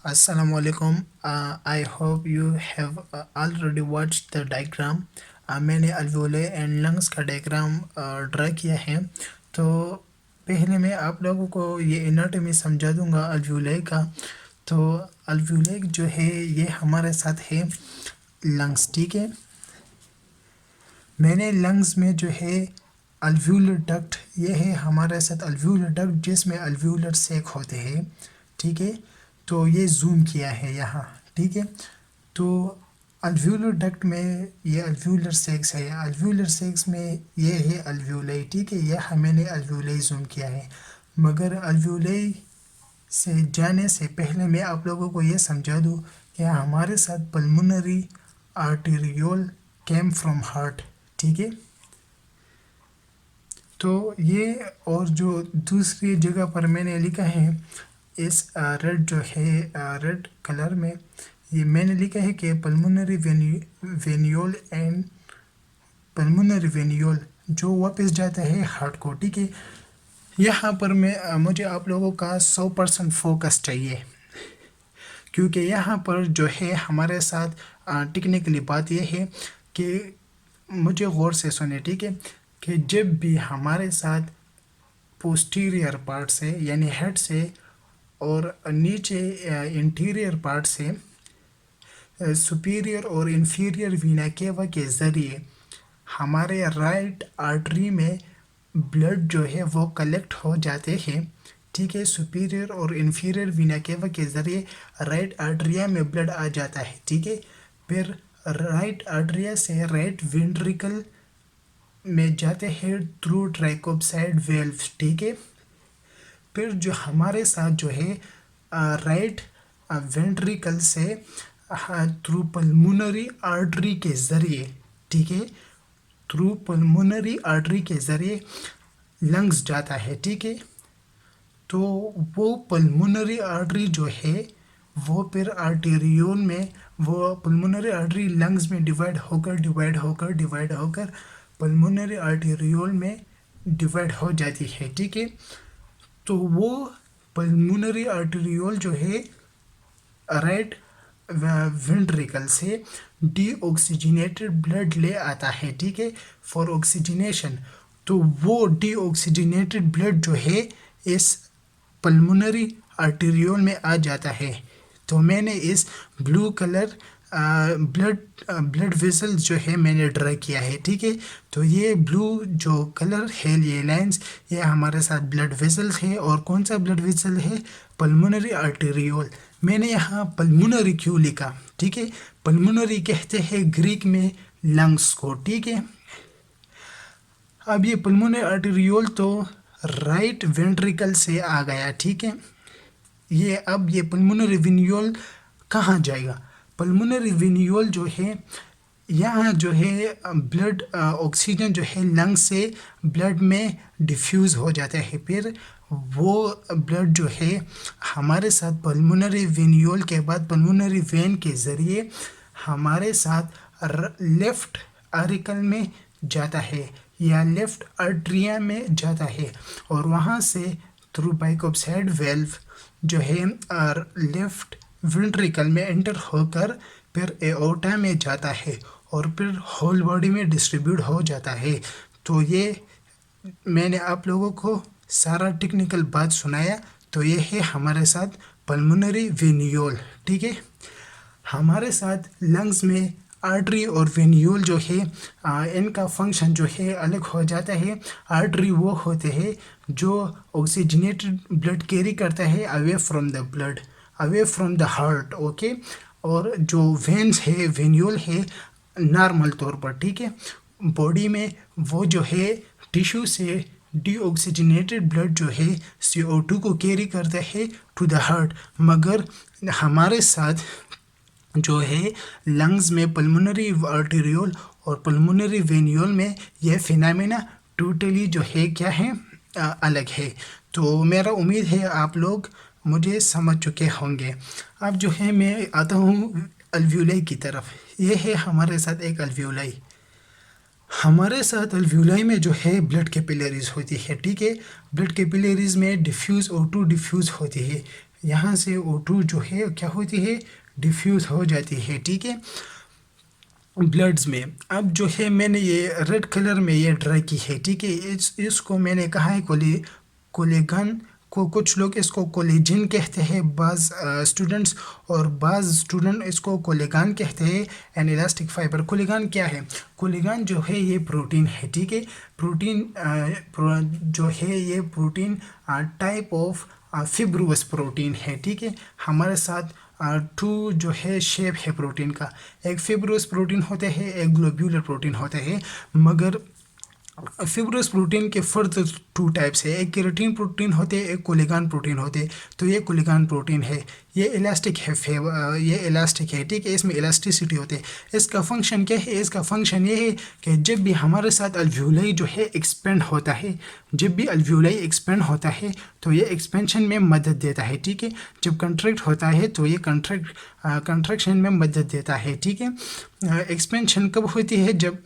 Assalamu alaikum. I hope you have already watched the diagram. मैंने alveoli and lungs का diagram draw किया है। तो पहले मैं आप लोगों को ये एनाटॉमी समझा दूंगा alveoli का। तो alveoli जो है ये हमारे साथ है लंग्स, ठीक है। मैंने लंग्स में जो है अल्व्यूलर डक्ट, ये है हमारे साथ अल्व्यूलर डक्ट जिसमें अल्व्यूलर सैक होते हैं, ठीक है। तो ये जूम किया है यहाँ, ठीक है। तो अल्व्यूलर डक्ट में ये अल्व्यूलर सैक्स है, अल्व्यूलर सैक्स में ये है अल्व्यूलाई, ठीक है। यह मैंने अल्व्यूलाई जूम किया है। मगर अल्व्यूलाई से जाने से पहले मैं आप लोगों को ये समझा दूँ कि हमारे साथ pulmonary arteriole came from heart, ठीक है। तो ये और जो दूसरी जगह पर मैंने लिखा है इस रेड जो है रेड कलर में, ये मैंने लिखा है कि पल्मोनरी वेनियोल एंड पल्मोनरी वेनियोल जो वापस जाता है हार्ट को, ठीक है। यहाँ पर मुझे आप लोगों का 100% फोकस चाहिए, क्योंकि यहाँ पर जो है हमारे साथ टेक्निकली बात यह है कि मुझे गौर से सुने, ठीक है, कि जब भी हमारे साथ पोस्टीरियर पार्ट से यानी हेड से और नीचे इंटीरियर पार्ट से सुपीरियर और इंफीरियर वीना केवा के ज़रिए हमारे राइट आर्टरी में ब्लड जो है वो कलेक्ट हो जाते हैं, ठीक है। सुपीरियर और इंफीरियर वीना केवा के ज़रिए राइट आर्टरिया में ब्लड आ जाता है, ठीक है। फिर राइट आर्टरिया से राइट वेंट्रिकल में जाते हैं थ्रू ट्राइकोप्साइड वेल्व, ठीक है। फिर जो हमारे साथ जो है राइट वेंट्रिकल से थ्रू पल्मोनरी आर्टरी के ज़रिए, ठीक है, थ्रू पल्मोनरी आर्टरी के ज़रिए लंग्स जाता है, ठीक है। तो वो पल्मोनरी आर्टरी जो है वो फिर आर्टेरियोल में, वो पल्मोनरी आर्टरी लंग्स में डिवाइड होकर पल्मोनरी आर्टेरियोल में डिवाइड हो जाती है, ठीक है। तो वो पल्मोनरी आर्टेरियोल जो है राइट वेंट्रिकल से डीऑक्सीजनेटेड ब्लड ले आता है, ठीक है, फॉर ऑक्सीजनेशन। तो वो डीऑक्सीजनेटेड ब्लड जो है इस पल्मोनरी आर्टेरियोल में आ जाता है। तो मैंने इस ब्लू कलर ब्लड वेसल्स जो है मैंने ड्रा किया है, ठीक है। तो ये ब्लू जो कलर है, ये लाइंस, ये हमारे साथ ब्लड वेसल्स है। और कौन सा ब्लड वेसल है? Pulmonary arteriole. मैंने यहाँ पल्मोनरी क्यों लिखा, ठीक है। पल्मोनरी कहते हैं ग्रीक में लंग्स को, ठीक है। अब ये पल्मोनरी आर्टेरियोल तो राइट वेंट्रिकल से आ गया, ठीक है। ये अब ये पल्मोनरी वेनियोल कहाँ जाएगा? पल्मोनरी वेनियोल जो है यहाँ जो है ब्लड ऑक्सीजन जो है लंग से ब्लड में डिफ्यूज़ हो जाता है। फिर वो ब्लड जो है हमारे साथ पल्मोनरी वेनियोल के बाद पल्मोनरी वेन के ज़रिए हमारे साथ लेफ़्ट आरिकल में जाता है या लेफ़्ट आर्टरिया में जाता है, और वहाँ से थ्रू बाइकोप्साइड वेल्व जो है लेफ़्ट वेंट्रिकल में एंटर होकर फिर एओर्टा में जाता है और फिर होल बॉडी में डिस्ट्रीब्यूट हो जाता है। तो ये मैंने आप लोगों को सारा टेक्निकल बात सुनाया। तो ये है हमारे साथ पल्मोनरी वेनियोल, ठीक है। हमारे साथ लंग्स में आर्टरी और वेनियोल जो है इनका फंक्शन जो है अलग हो जाता है। आर्टरी वो होते हैं जो ऑक्सीजनेटेड ब्लड कैरी करता है away from the blood, away from the heart, okay. और जो वेन्स है, वेनियोल है नॉर्मल तौर पर, ठीक है, बॉडी में वो जो है टिश्यू से डीऑक्सीजनेटेड ब्लड जो है CO2 को कैरी करता है टू द हार्ट। मगर हमारे साथ जो है लंग्स में पल्मोनरी आर्टेरियोल और पल्मोनरी वेनियोल में यह फिनोमेना टोटली जो है क्या है अलग है। तो मेरा उम्मीद है आप लोग मुझे समझ चुके होंगे। अब जो है मैं आता हूँ अल्व्यूलाई की तरफ। ये है हमारे साथ एक अल्व्यूलाई। हमारे साथ अल्व्यूलाई में जो है ब्लड कैपिलरीज होती है, ठीक है। ब्लड कैपिलरीज में डिफ्यूज़ O2 डिफ्यूज़ होती है। यहाँ से O2 जो है क्या होती है, डिफ्यूज़ हो जाती है, ठीक है, ब्लड्स में। अब जो है मैंने ये रेड कलर में ये ड्रा की है, ठीक है, इसको मैंने कहा है कोलेगन को, कुछ लोग इसको कोलेजिन कहते हैं, बाज़ स्टूडेंट्स, और बाज़ स्टूडेंट इसको कोलेगान कहते हैं। एन इलास्टिक फाइबर, कोलेगान क्या है? कोलेगान जो है ये प्रोटीन है, ठीक है, प्रोटीन जो है ये प्रोटीन टाइप ऑफ फिब्रोस प्रोटीन है, ठीक है। हमारे साथ टू जो है शेप है प्रोटीन का, एक फिब्रोस प्रोटीन होते हैं, एक ग्लोब्यूलर प्रोटीन होते हैं, मगर फिब्रोस प्रोटीन के फर्दर टू टाइप्स है, एक केराटिन प्रोटीन होते हैं, एक कोलेगान प्रोटीन होते हैं। तो ये कोलेगान प्रोटीन है, ये इलास्टिक है, ये इलास्टिक है, ठीक है, इसमें इलास्टिसिटी होती है। इसका फंक्शन क्या है? इसका फंक्शन ये है कि जब भी हमारे साथ अल्व्यूलाई जो है एक्सपेंड होता है, जब भी अल्व्यूलाई एक्सपेंड होता है तो ये एक्सपेंशन में मदद देता है, ठीक है। जब कंट्रैक्ट होता है तो ये कंट्रैक्शन में मदद देता है, ठीक है। एक्सपेंशन कब होती है? जब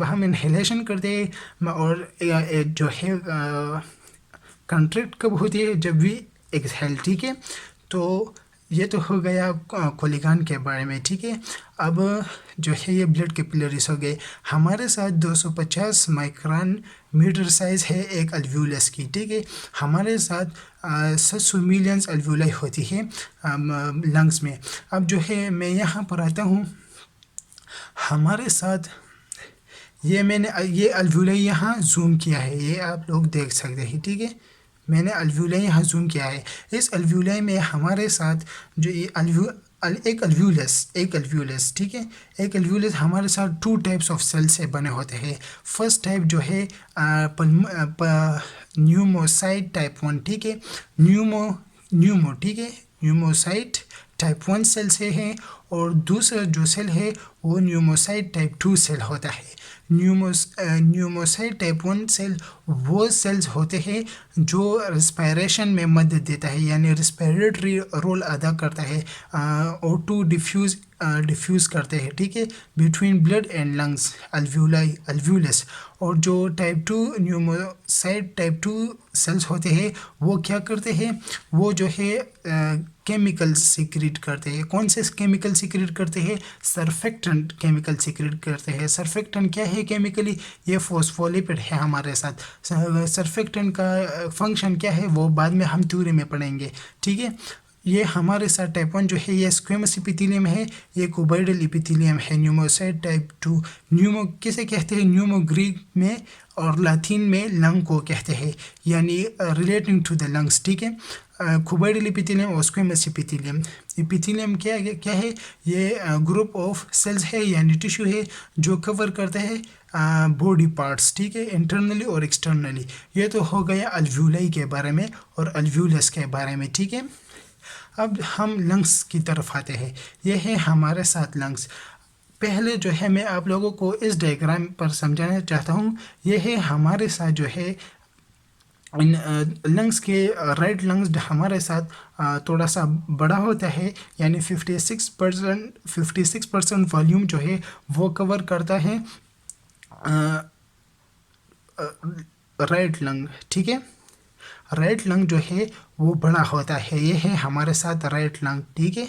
हम इनहेलेशन करते हैं, और जो है कंट्रैक्ट कब होती है? जब भी एक्सहेल, ठीक है। तो ये तो हो गया कोलेगान के बारे में, ठीक है। अब जो है ये ब्लड कैपिलरीज हो गए। हमारे साथ 250 माइक्रोन मीटर साइज़ है एक अल्व्यूलस की, ठीक है। हमारे साथ 700 मिलियन अल्व्यूलाई होती है लंग्स में। अब जो है मैं यहाँ पर आता हूँ, हमारे साथ मैंने ये अल्व्यूलाई यहाँ जूम किया है, ये आप लोग देख सकते हैं, ठीक है। मैंने अल्व्यूलाई यहाँ जूम किया है। इस अल्व्यूलाई में हमारे साथ जो ये एक अल्व्यूलस, ठीक है, एक अल्व्यूलस हमारे साथ टू टाइप्स ऑफ सेल से बने होते हैं। फर्स्ट टाइप जो है न्यूमोसाइट टाइप 1, ठीक है, न्यूमो, ठीक है, न्यूमोसाइट टाइप 1 सेल से है, और दूसरा जो सेल है वो न्यूमोसाइट टाइप 2 सेल होता है। न्यूमोसाइट टाइप 1 सेल वो सेल्स होते हैं जो रिस्पायरेशन में मदद देता है, यानी रिस्पायरेटरी रोल अदा करता है, O2 डिफ्यूज़ करते हैं, ठीक है, बिटवीन ब्लड एंड लंग्स, अल्व्यूलस। और जो टाइप 2 न्यूमोसाइट टाइप 2 सेल्स होते हैं वो क्या करते हैं? वो जो है केमिकल सीक्रेट करते हैं। कौन से केमिकल सीक्रेट करते हैं? सरफेक्टेंट केमिकल सीक्रेट करते हैं। सरफेक्टेंट क्या है केमिकली? ये फॉस्फोलिपिड है हमारे साथ। सरफेक्टेंट का फंक्शन क्या है वो बाद में हम थ्योरी में पढ़ेंगे, ठीक है। ये हमारे साथ टाइप 1 जो है ये स्क्वेमस एपिथेलियम है, ये कुबोइडल एपिथेलियम है। न्यूमोसाइट टाइप 2 न्यूमो किसे कहते हैं? न्यूमो ग्रीक में और लातिन में लंग को कहते हैं, यानी रिलेटिंग टू द लंग्स, ठीक है। कुबोइडल एपिथेलियम और स्क्वेमस एपिथेलियम। एपिथेलियम क्या है? ये ग्रुप ऑफ सेल्स है, यानी टिश्यू है जो कवर करता है बॉडी पार्ट्स, ठीक है, इंटरनली और एक्सटर्नली। ये तो हो गया अल्व्यूलाई के बारे में और अल्व्यूलस के बारे में, ठीक है। अब हम लंग्स की तरफ आते हैं। यह है हमारे साथ लंग्स। पहले जो है मैं आप लोगों को इस डायग्राम पर समझाना चाहता हूँ। यह है हमारे साथ जो है इन लंग्स के राइट लंग्स हमारे साथ थोड़ा सा बड़ा होता है, यानी 56% वॉल्यूम जो है वो कवर करता है राइट लंग, ठीक है। राइट लंग जो है वो बड़ा होता है। ये है हमारे साथ राइट लंग, ठीक है।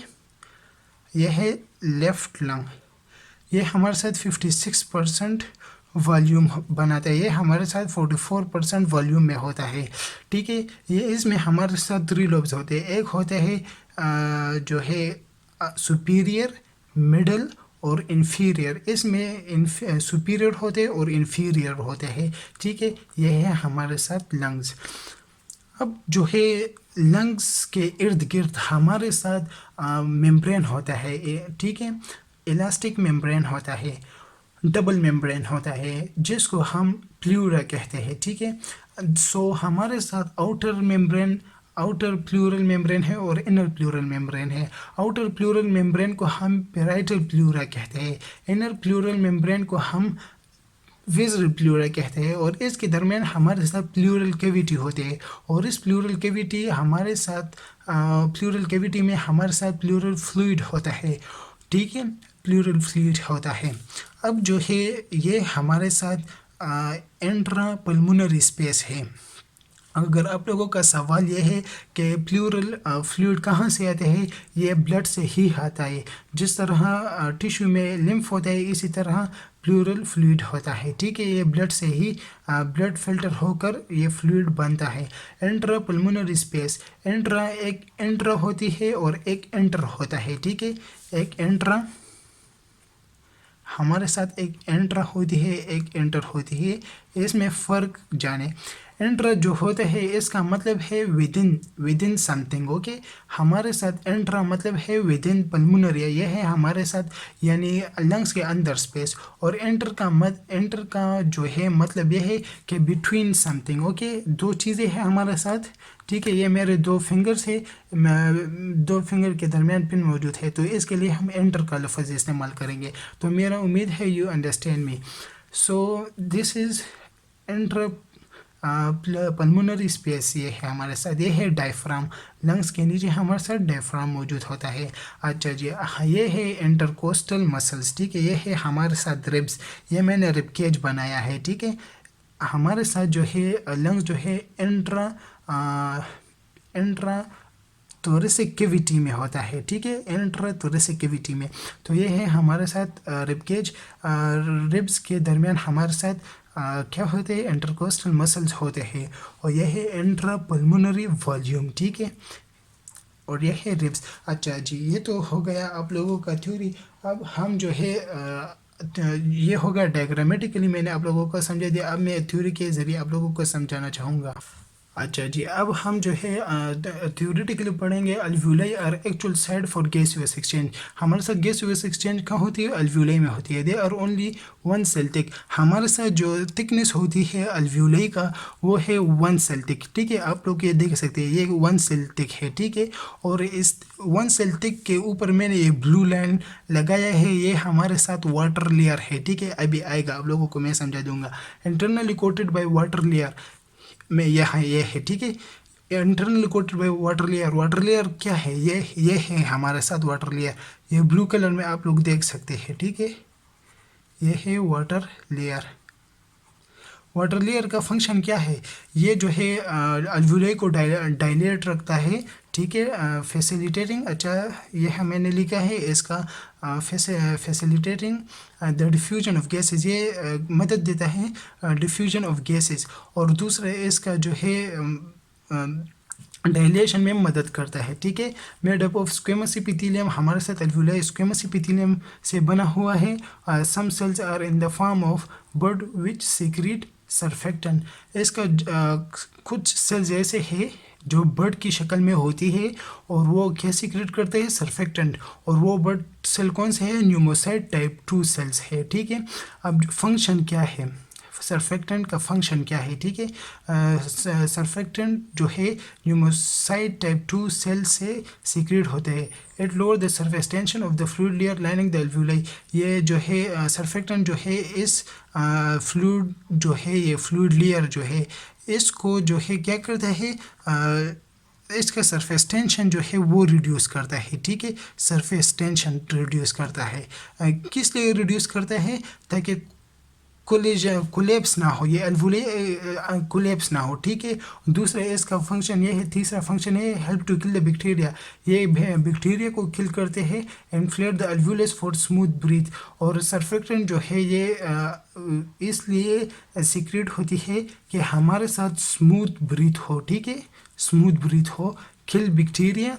यह है लेफ़्ट लंग, ये हमारे साथ 56% वॉल्यूम बनाता है। ये हमारे साथ 44% वॉल्यूम में होता है, ठीक है। ये इसमें हमारे साथ 3 लोब्स होते हैं। एक होते हैं जो है सुपीरियर, मिडल और इन्फीरियर। इसमें सुपीरियर होते हैं और इन्फीरियर होते हैं, ठीक है। यह है हमारे साथ लंग्स। अब जो है लंग्स के इर्द गिर्द हमारे साथ मेम्ब्रेन होता है, ठीक है। इलास्टिक मेम्ब्रेन होता है, डबल मेम्ब्रेन होता है, जिसको हम प्लूरा कहते हैं, ठीक है। सो हमारे साथ आउटर प्लूरल मेम्ब्रेन है और इनर प्लूरल मेम्ब्रेन है। आउटर प्लूरल मेम्ब्रेन को हम पेराइटल प्लूरा कहते हैं, इनर प्लूरल मेम्ब्रेन को हम विज़रल प्लूरा कहते हैं, और इसके दरमियान हमारे साथ प्लूरल कैविटी होते हैं। और इस प्लूरल कैविटी में हमारे साथ प्लूरल फ्लूइड होता है, ठीक है, प्लूरल फ्लूइड होता है। अब जो है ये हमारे साथ इंट्रा पल्मोनरी स्पेस है। अगर आप लोगों का सवाल ये है कि प्लूरल फ्लूइड कहाँ से आते हैं, ये ब्लड से ही आता है। जिस तरह टिश्यू में लिम्फ होता है, इसी तरह प्लूरल फ्लूइड होता है, ठीक है। ये ब्लड से ही ब्लड फिल्टर होकर ये फ्लूइड बनता है। इंट्रा पल्मोनरी स्पेस, इंट्रा एक इंट्रा होती है और एक एंटर होता है, ठीक है। एक इंट्रा, हमारे साथ एक एंट्रा होती है, एक एंटर होती है, इसमें फ़र्क जाने। एंट्रा जो होता है इसका मतलब है विदिन समथिंग, ओके। हमारे साथ एंट्रा मतलब है विदिन पल्मोनरी, यह है हमारे साथ यानी लंग्स के अंदर स्पेस। और एंटर का जो है मतलब यह है कि बिटवीन समथिंग, ओके। दो चीज़ें हैं हमारे साथ, ठीक है। ये मेरे दो फिंगर्स है, दो फिंगर के दरमियान पिन मौजूद है, तो इसके लिए हम एंटर का लफ्ज़ इस्तेमाल करेंगे। तो मेरा उम्मीद है you understand me. So this is enter pulmonary space, ये है हमारे साथ। ये है डायफ्राम, लंग्स के नीचे हमारे साथ डायफ्राम मौजूद होता है। अच्छा जी, ये है इंटरकोस्टल मसल्स, ठीक है। ये है हमारे साथ रिब्स, ये मैंने रिब केज बनाया है, ठीक है। हमारे साथ जो है लंग्स जो है इंट्रा थोरेसिक कैविटी में होता है, ठीक है। इंट्रा थोरेसिक कैविटी में, तो ये है हमारे साथ रिब केज। रिब्स के दरमियान हमारे साथ क्या होते हैं, इंटरकोस्टल मसल्स होते हैं। और यह है इंट्रा पल्मोनरी वॉल्यूम, ठीक है। और यह है रिब्स। अच्छा जी, ये तो हो गया आप लोगों का थ्योरी। अब हम जो है ये होगा डायग्रामेटिकली मैंने आप लोगों को समझा दिया। अब मैं थ्योरी के ज़रिए आप लोगों को समझाना चाहूँगा। अच्छा जी, अब हम जो है थ्योरेटिकली पढ़ेंगे अल्व्यूलाई और actual side for gaseous exchange. हमारे साथ गैसियस एक्सचेंज कहाँ होती है, अल्व्यूलाई में होती है। They are only 1 cell thick. हमारे साथ जो थिकनेस होती है अल्व्यूलाई का वो है 1 सेल थिक, ठीक है। आप लोग ये देख सकते हैं, ये 1 सेल थिक है, ठीक है। और इस 1 सेल थिक के ऊपर मैंने ये ब्लू लाइन लगाया है, ये हमारे साथ वाटर लेयर है, ठीक है। अभी आएगा, आप लोगों को मैं समझा दूंगा। Internally coated by water layer में ये है, ठीक है। Internal coated by water layer, water layer क्या है, ये है हमारे साथ वाटर लेयर। ये ब्लू कलर में आप लोग देख सकते हैं, ठीक है। ये है वाटर लेयर। वाटर लेयर का फंक्शन क्या है, ये जो है अल्वुलाई को डायलेट रखता है, ठीक है, फैसिलिटेटिंग। अच्छा, यह मैंने लिखा है इसका facilitating the diffusion of gases, ये मदद देता है डिफ्यूजन ऑफ गैसेस। और दूसरा इसका जो है डायलेशन में मदद करता है, ठीक है। Made up of squamous epithelium, हमारे साथ अल्वुलाई स्क्वेमस एपिथेलियम से बना हुआ है। Some cells are in the form of bud which secrete surfactant, इसका कुछ सेल्स ऐसे है जो बर्ड की शक्ल में होती है और वो क्या सीक्रेट करते हैं, सरफेक्टेंट। और वो बर्ड सेल कौन से है, न्यूमोसाइड टाइप 2 सेल्स है, ठीक है। अब फंक्शन क्या है, सरफेक्टेंट का फंक्शन क्या है, ठीक है। सरफेक्टेंट जो है न्यूमोसाइड टाइप 2 सेल से सीक्रेट होते हैं। It lower the surface tension of the fluid layer lining the alveoli, ये जो है सरफेक्टेंट जो है इस फ्लूइड जो है, ये फ्लूइड लेयर जो है इसको जो है क्या करता है, इसका सरफेस टेंशन जो है वो रिड्यूस करता है, ठीक है। सरफेस टेंशन रिड्यूस करता है, किस लिए रिड्यूस करता है, ताकि कोलेप्स ना हो, ये अल्वुलाई कोलेप्स ना हो, ठीक है। दूसरा इसका फंक्शन ये है, तीसरा फंक्शन है help to kill the bacteria, ये बैक्टीरिया को किल करते हैं। Inflate the alveolus for smooth breath, और सरफेक्टेंट जो है ये इसलिए सीक्रेट होती है कि हमारे साथ स्मूथ ब्रीथ हो, ठीक है, स्मूथ ब्रीथ हो। किल बैक्टीरिया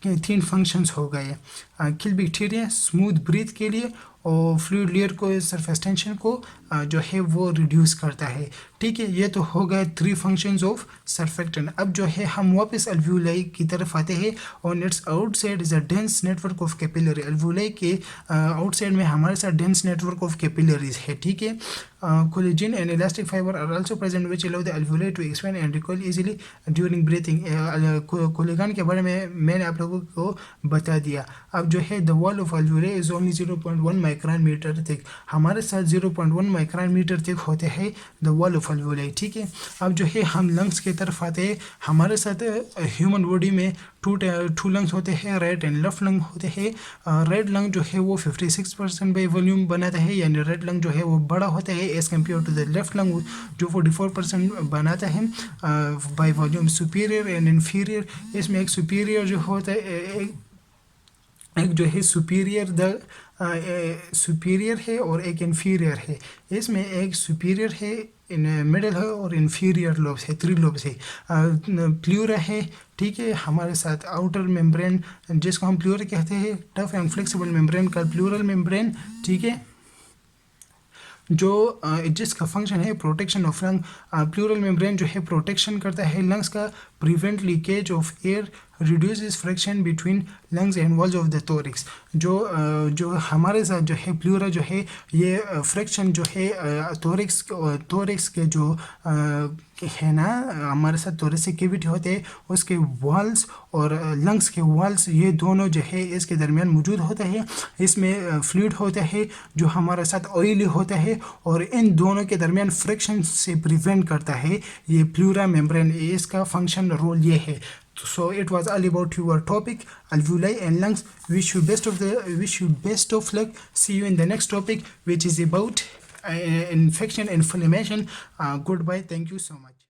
के 3 फंक्शंस हो गए, किल बैक्टीरिया, स्मूथ ब्रीथ के लिए, और फ्लूइड लेयर को, सरफेस टेंशन को जो है वो रिड्यूस करता है, ठीक है। ये तो हो गए 3 फंक्शंस ऑफ सरफेक्टेंट। अब जो है हम वापस अल्वुलाई की तरफ आते हैं। On its outside is a dense network of capillary, alveoli के आउटसाइड में हमारे साथ डेंस नेटवर्क ऑफ कैपिलरीज है, ठीक है। Collagen and elastic fibre are also present which allow the alveoli to expand and recoil easily during breathing. Collagen के बारे में मैंने आप लोगों को बता दिया। अब जो है the wall of alveoli is only 0.1 micron metre thick, हमारे साथ 0.1 माइक्रोन मीटर थिक होते हैं द वॉल ऑफ अल्वोलाई। ठीक है, अब जो है हम लंग्स की तरफ आते हैं। हमारे साथ ह्यूमन बॉडी में टू लंग्स होते हैं, राइट एंड लेफ्ट लंग होते हैं। राइट लंग जो है वो 56% बाई वॉल्यूम बनाता है, यानी राइट लंग जो है वो बड़ा होता है as compared to the left lung जो 44% बनाता है by volume. Superior and inferior, इसमें एक सुपीरियर जो होता है, एक जो है सुपीरियर है और एक इन्फीरियर है। इसमें एक सुपीरियर है, इन मिडल है और इन्फीरियर लोब्स है, 3 लोब्स है। प्लूरा है, ठीक है, हमारे साथ आउटर मेम्ब्रेन जिसको हम प्लूरा कहते हैं, टफ एंड फ्लेक्सिबल मेम्ब्रेन का प्लूरल मेम्ब्रेन। ठीक है, जो जिसका फंक्शन है protection of lung. Pleural membrane जो है प्रोटेक्शन करता है लंग्स का, prevent leakage of air, reduces friction between lungs and walls of the thorax. जो हमारे साथ जो है प्लूरा जो है ये फ्रिक्शन जो है थोरिक्स के जो है ना, हमारे साथ थोरेसिक कैविटी होते हैं उसके वॉल्स और लंग्स के वॉल्स, ये दोनों जो है इसके दरमियान मौजूद होता है। इसमें फ्लूइड होता है जो हमारे साथ ऑयली होता है और इन दोनों के दरमियान फ्रिक्शन से प्रिवेंट करता है ये प्लूरा मेम्ब्रेन, इसका फंक्शन रोल ये है। So it was all about your topic alveoli and lungs. Wish you best of luck. See you in the next topic, which is about infection, inflammation. Goodbye. Thank you so much.